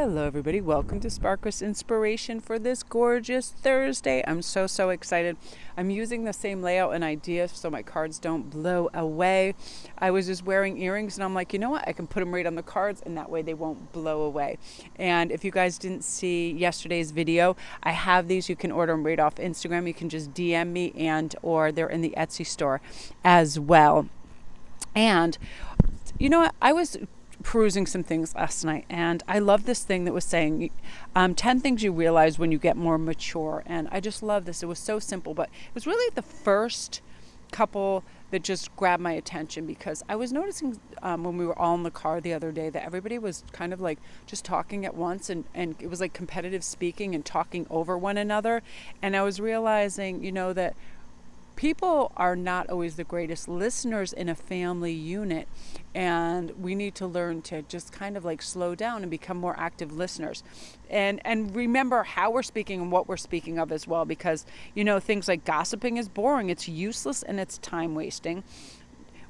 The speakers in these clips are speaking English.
Hello everybody, welcome to Sparkless Inspiration for this gorgeous Thursday. I'm so excited. I'm using the same layout and idea so my cards don't blow away. I was just wearing earrings and I'm like, you know what, I can put them right on the cards and that way they won't blow away. And if you guys didn't see yesterday's video, I have these. You can order them right off Instagram. You can just DM me or they're in the Etsy store as well. And you know what, I was perusing some things last night and I love this thing that was saying 10 things you realize when you get more mature, and I just love this. It was so simple, but it was really the first couple that just grabbed my attention because I was noticing when we were all in the car the other day that everybody was kind of like just talking at once, and it was like competitive speaking and talking over one another. And I was realizing, that people are not always the greatest listeners in a family unit, and we need to learn to just kind of like slow down and become more active listeners and remember how we're speaking and what we're speaking of as well, because things like gossiping is boring, it's useless, and it's time wasting.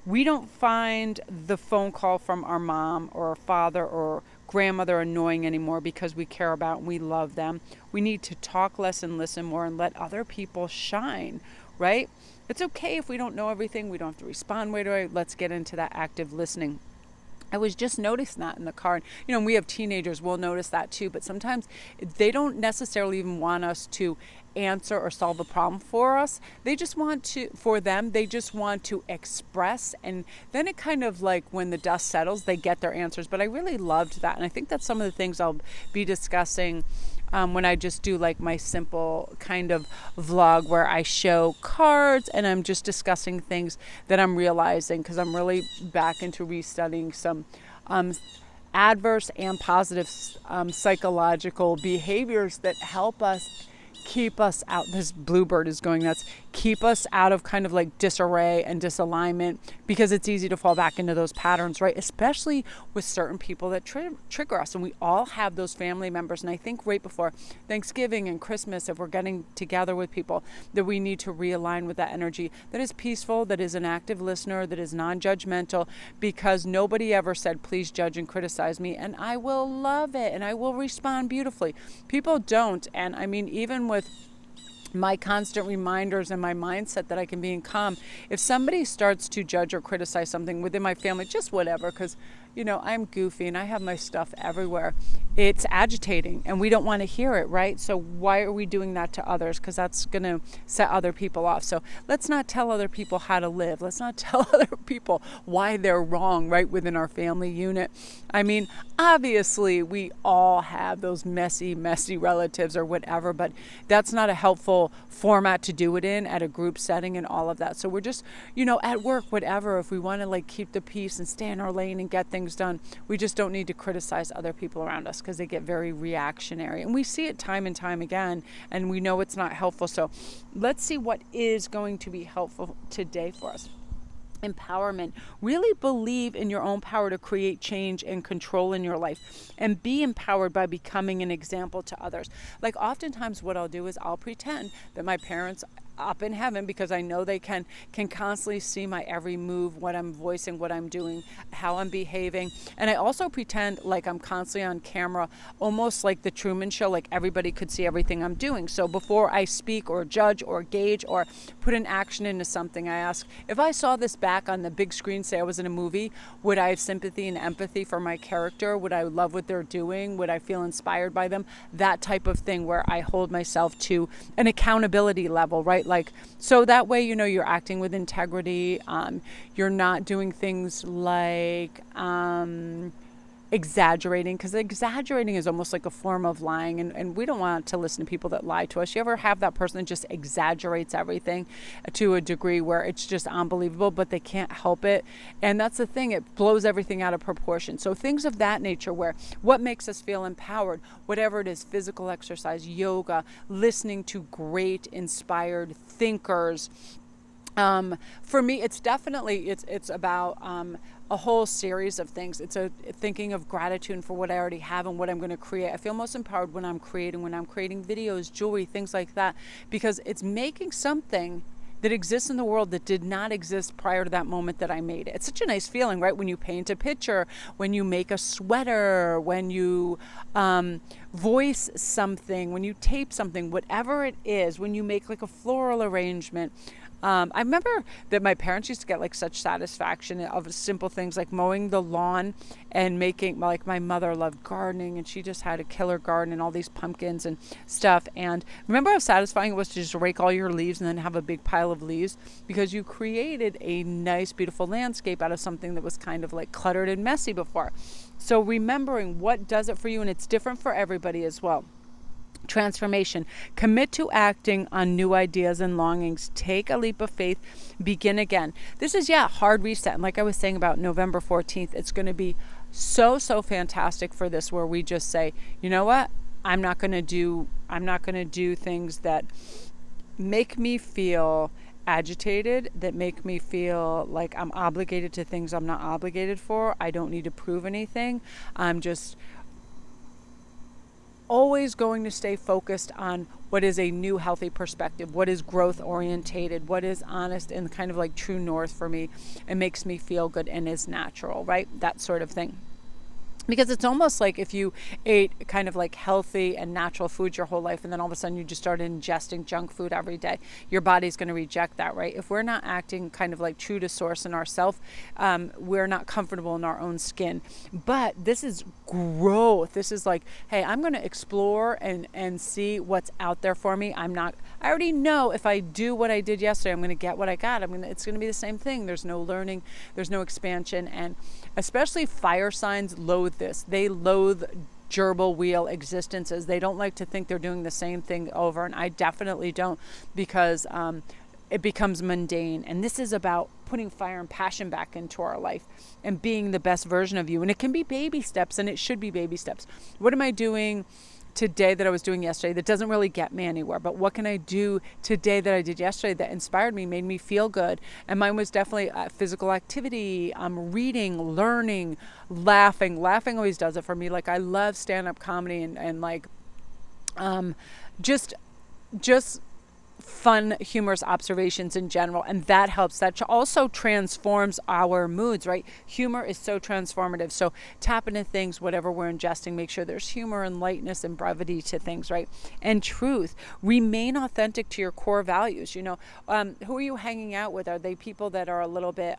We don't find the phone call from our mom or our father or grandmother annoying anymore because we care about and we love them. We need to talk less and listen more and let other people shine, right? It's okay if we don't know everything. We don't have to respond right away. Let's get into that active listening. I was just noticing that in the car. We have teenagers, we'll notice that too, but sometimes they don't necessarily even want us to answer or solve a problem for us. They just want to express, and then it kind of like when the dust settles, they get their answers. But I really loved that, and I think that's some of the things I'll be discussing when I just do like my simple kind of vlog where I show cards and I'm just discussing things that I'm realizing, because I'm really back into restudying some adverse and positive psychological behaviors that help us keep us out. This bluebird is going nuts. Keep us out of kind of like disarray and disalignment, because it's easy to fall back into those patterns, right? Especially with certain people that trigger us. And we all have those family members. And I think right before Thanksgiving and Christmas, if we're getting together with people, that we need to realign with that energy that is peaceful, that is an active listener, that is non-judgmental, because nobody ever said, please judge and criticize me, and I will love it and I will respond beautifully. People don't. And I mean, even with my constant reminders and my mindset that I can be in calm, if somebody starts to judge or criticize something within my family, just whatever, because I'm goofy and I have my stuff everywhere, it's agitating and we don't want to hear it, right? So why are we doing that to others? Because that's going to set other people off. So let's not tell other people how to live. Let's not tell other people why they're wrong, right, within our family unit. I mean, obviously we all have those messy relatives or whatever, but that's not a helpful format to do it in at a group setting and all of that. So we're just, at work, whatever, if we want to like keep the peace and stay in our lane and get things done, we just don't need to criticize other people around us, because they get very reactionary. And we see it time and time again, and we know it's not helpful. So let's see what is going to be helpful today for us. Empowerment. Really believe in your own power to create change and control in your life, and be empowered by becoming an example to others. Like oftentimes what I'll do is I'll pretend that my parents up in heaven, because I know they can constantly see my every move, what I'm voicing, what I'm doing, how I'm behaving. And I also pretend like I'm constantly on camera, almost like the Truman Show, like everybody could see everything I'm doing. So before I speak or judge or gauge or put an action into something, I ask, if I saw this back on the big screen, say I was in a movie, would I have sympathy and empathy for my character? Would I love what they're doing? Would I feel inspired by them? That type of thing, where I hold myself to an accountability level, right? Like, so that way, you're acting with integrity. You're not doing things like exaggerating, because exaggerating is almost like a form of lying, and we don't want to listen to people that lie to us. You ever have that person that just exaggerates everything to a degree where it's just unbelievable, but they can't help it? And that's the thing, it blows everything out of proportion. So things of that nature, where what makes us feel empowered, whatever it is, physical exercise, yoga, listening to great inspired thinkers. For me, it's definitely, it's about a whole series of things. It's a thinking of gratitude for what I already have and what I'm going to create. I feel most empowered when I'm creating videos, jewelry, things like that, because it's making something that exists in the world that did not exist prior to that moment that I made it. It's such a nice feeling, right? When you paint a picture, when you make a sweater, when you voice something, when you tape something, whatever it is, when you make like a floral arrangement. I remember that my parents used to get like such satisfaction of simple things like mowing the lawn and making, like my mother loved gardening and she just had a killer garden and all these pumpkins and stuff. And remember how satisfying it was to just rake all your leaves and then have a big pile of leaves because you created a nice, beautiful landscape out of something that was kind of like cluttered and messy before. So remembering what does it for you, and it's different for everybody as well. Transformation. Commit to acting on new ideas and longings. Take a leap of faith. Begin again. This is, hard reset. And like I was saying about November 14th, it's going to be so fantastic for this, where we just say, you know what? I'm not going to do things that make me feel agitated, that make me feel like I'm obligated to things I'm not obligated for. I don't need to prove anything. I'm just always going to stay focused on what is a new healthy perspective, what is growth orientated, what is honest and kind of like true north for me and makes me feel good and is natural, right? That sort of thing. Because it's almost like if you ate kind of like healthy and natural food your whole life and then all of a sudden you just started ingesting junk food every day, your body's going to reject that, right? If we're not acting kind of like true to source in ourselves, we're not comfortable in our own skin. But this is growth. This is like, hey, I'm going to explore and see what's out there for me. I already know if I do what I did yesterday, I'm going to get what I got. It's going to be the same thing. There's no learning. There's no expansion. And especially fire signs loathe this. They loathe gerbil wheel existences. They don't like to think they're doing the same thing over. And I definitely don't, because it becomes mundane. And this is about putting fire and passion back into our life and being the best version of you. And it can be baby steps, and it should be baby steps. What am I doing today that I was doing yesterday that doesn't really get me anywhere? But what can I do today that I did yesterday that inspired me, made me feel good? And mine was definitely physical activity, reading, learning, laughing. Laughing always does it for me. Like I love stand-up comedy and like just fun, humorous observations in general, and that helps. That also transforms our moods, right? Humor is so transformative. So tap into things, whatever we're ingesting, make sure there's humor and lightness and brevity to things, right? And truth. Remain authentic to your core values. Who are you hanging out with? Are they people that are a little bit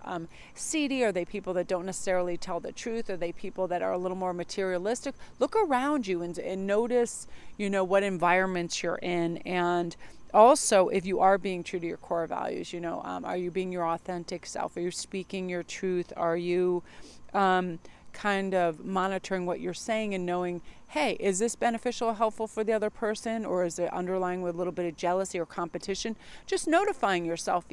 seedy? Are they people that don't necessarily tell the truth? Are they people that are a little more materialistic? Look around you and notice, what environments you're in. And also, if you are being true to your core values, are you being your authentic self? Are you speaking your truth? Are you kind of monitoring what you're saying and knowing, hey, is this beneficial or helpful for the other person? Or is it underlying with a little bit of jealousy or competition? Just notifying yourself,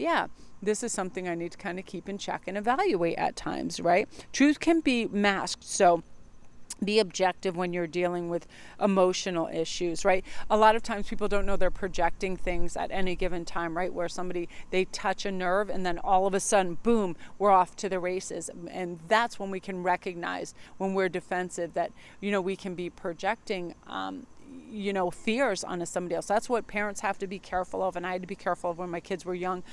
this is something I need to kind of keep in check and evaluate at times, right? Truth can be masked, so be objective when you're dealing with emotional issues, right? A lot of times people don't know they're projecting things at any given time, right? Where they touch a nerve and then all of a sudden, boom, we're off to the races. And that's when we can recognize when we're defensive that, we can be projecting, fears onto somebody else. That's what parents have to be careful of. And I had to be careful of when my kids were young.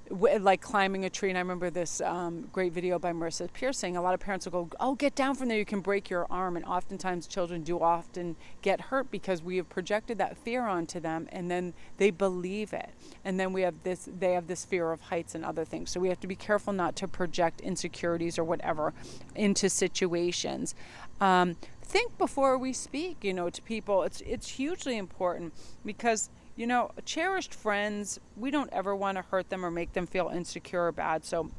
Like climbing a tree. And I remember this great video by Marissa Pierce saying a lot of parents will go, oh, get down from there, you can break your arm. And oftentimes children do often get hurt because we have projected that fear onto them and then they believe it. And then they have this fear of heights and other things. So we have to be careful not to project insecurities or whatever into situations. Think before we speak, to people. It's hugely important because cherished friends, we don't ever want to hurt them or make them feel insecure or bad. So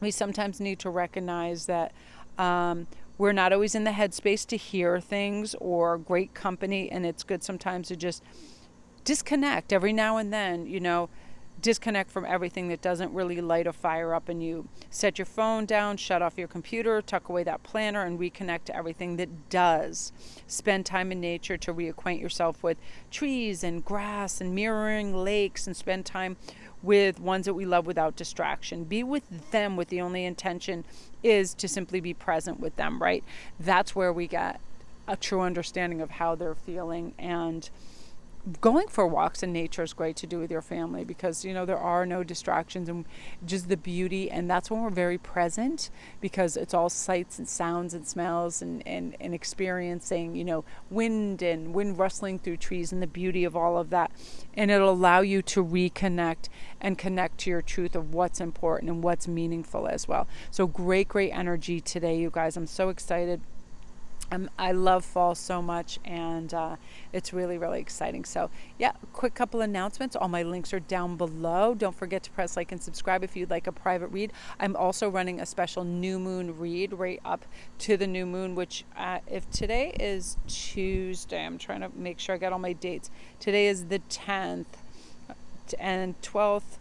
we sometimes need to recognize that we're not always in the headspace to hear things or great company. And it's good sometimes to just disconnect every now and then, disconnect from everything that doesn't really light a fire up in you. Set your phone down, shut off your computer, tuck away that planner, and reconnect to everything that does. Spend time in nature to reacquaint yourself with trees and grass and mirroring lakes, and spend time with ones that we love without distraction. Be with them with the only intention is to simply be present with them, right? That's where we get a true understanding of how they're feeling and going for walks in nature is great to do with your family, because there are no distractions, and just the beauty, and that's when we're very present, because it's all sights and sounds and smells, and experiencing wind rustling through trees, and the beauty of all of that. And it'll allow you to reconnect and connect to your truth of what's important and what's meaningful as well. So great energy today, you guys. I'm so excited. I love fall so much, and it's really exciting. So yeah, quick couple announcements. All my links are down below. Don't forget to press like and subscribe if you'd like a private read. I'm also running a special new moon read right up to the new moon, which if today is Tuesday, I'm trying to make sure I got all my dates. Today is the 10th and 12th.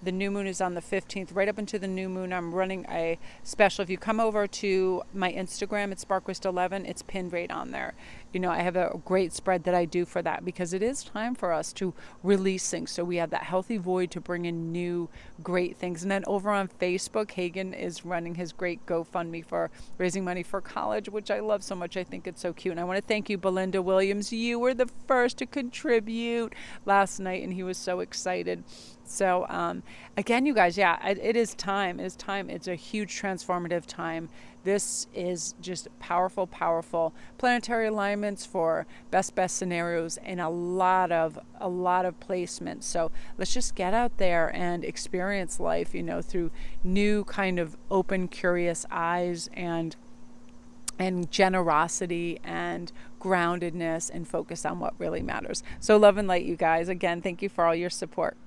The new moon is on the 15th. Right up into the new moon, I'm running a special. If you come over to my Instagram, it's Sparkwist11. It's pinned right on there. I have a great spread that I do for that, because it is time for us to release things. So we have that healthy void to bring in new great things. And then over on Facebook, Hagen is running his great GoFundMe for raising money for college, which I love so much. I think it's so cute. And I want to thank you, Belinda Williams. You were the first to contribute last night, and he was so excited. So again, you guys, it is time. It is time. It's a huge transformative time. This is just powerful planetary alignments for best scenarios, and a lot of placements. So let's just get out there and experience life, through new kind of open, curious eyes, and generosity and groundedness, and focus on what really matters. So love and light, you guys. Again, thank you for all your support.